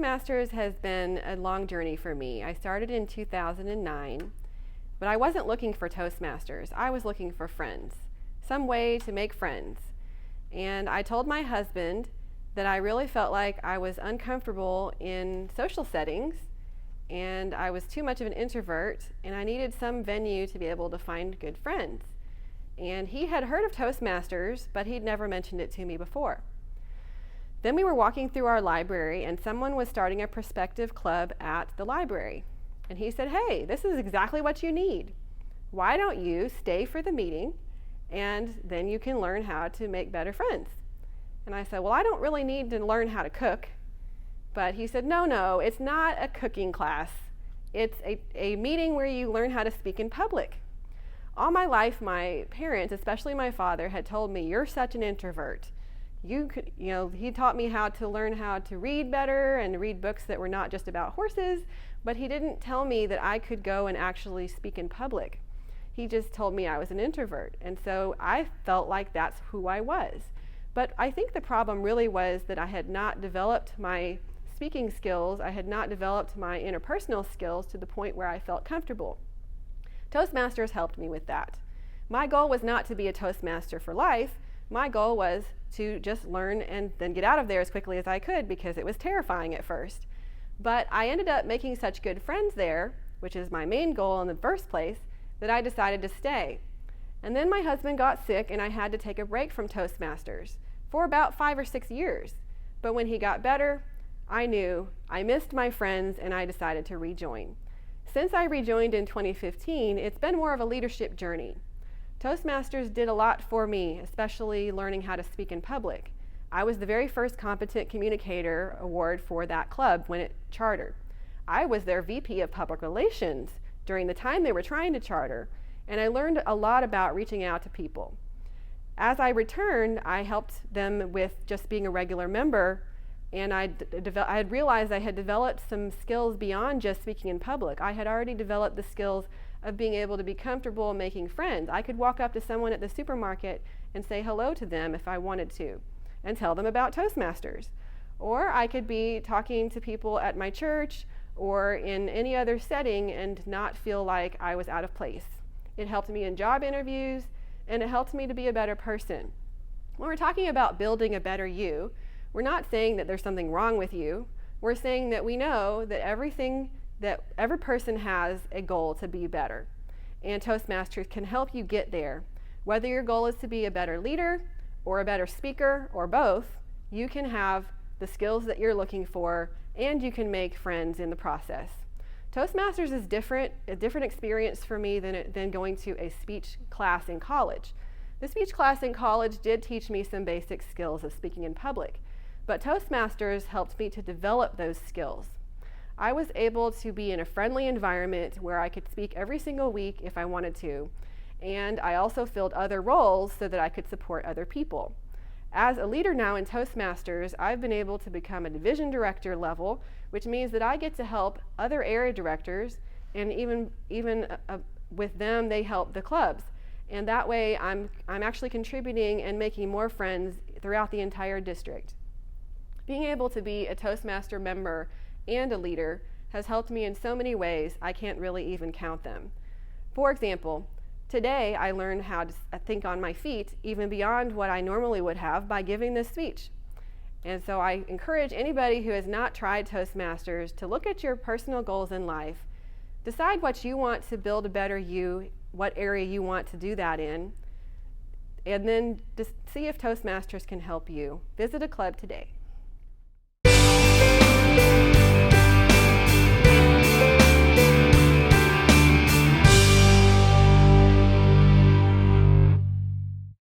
Toastmasters has been a long journey for me. I started in 2009, but I wasn't looking for Toastmasters. I was looking for friends, some way to make friends. And I told my husband that I really felt like I was uncomfortable in social settings and I was too much of an introvert and I needed some venue to be able to find good friends. And he had heard of Toastmasters, but he'd never mentioned it to me before. Then we were walking through our library and someone was starting a prospective club at the library. And he said, "Hey, this is exactly what you need. Why don't you stay for the meeting and then you can learn how to make better friends?" And I said, "Well, I don't really need to learn how to cook." But he said, no, it's not a cooking class. It's a meeting where you learn how to speak in public. All my life, my parents, especially my father, had told me, "You're such an introvert." He taught me how to learn how to read better and read books that were not just about horses, but he didn't tell me that I could go and actually speak in public. He just told me I was an introvert. And so I felt like that's who I was. But I think the problem really was that I had not developed my speaking skills, I had not developed my interpersonal skills to the point where I felt comfortable. Toastmasters helped me with that. My goal was not to be a Toastmaster for life. My goal was to just learn and then get out of there as quickly as I could because it was terrifying at first. But I ended up making such good friends there, which is my main goal in the first place, that I decided to stay. And then my husband got sick and I had to take a break from Toastmasters for about 5 or 6 years. But when he got better, I knew I missed my friends and I decided to rejoin. Since I rejoined in 2015, it's been more of a leadership journey. Toastmasters did a lot for me, especially learning how to speak in public. I was the very first Competent Communicator award for that club when it chartered. I was their VP of Public Relations during the time they were trying to charter, and I learned a lot about reaching out to people. As I returned, I helped them with just being a regular member, and I had realized I had developed some skills beyond just speaking in public. I had already developed the skills of being able to be comfortable making friends. I could walk up to someone at the supermarket and say hello to them if I wanted to, and tell them about Toastmasters. Or I could be talking to people at my church or in any other setting and not feel like I was out of place. It helped me in job interviews, and it helped me to be a better person. When we're talking about building a better you, we're not saying that there's something wrong with you. We're saying that we know that every person has a goal to be better. And Toastmasters can help you get there. Whether your goal is to be a better leader or a better speaker or both, you can have the skills that you're looking for and you can make friends in the process. Toastmasters is a different experience for me than going to a speech class in college. The speech class in college did teach me some basic skills of speaking in public, but Toastmasters helped me to develop those skills. I was able to be in a friendly environment where I could speak every single week if I wanted to, and I also filled other roles so that I could support other people. As a leader now in Toastmasters, I've been able to become a division director level, which means that I get to help other area directors, and even with them, they help the clubs. And that way, I'm actually contributing and making more friends throughout the entire district. Being able to be a Toastmaster member and a leader has helped me in so many ways, I can't really even count them. For example, today I learned how to think on my feet even beyond what I normally would have by giving this speech. And so I encourage anybody who has not tried Toastmasters to look at your personal goals in life, decide what you want to build a better you, what area you want to do that in, and then just see if Toastmasters can help you. Visit a club today.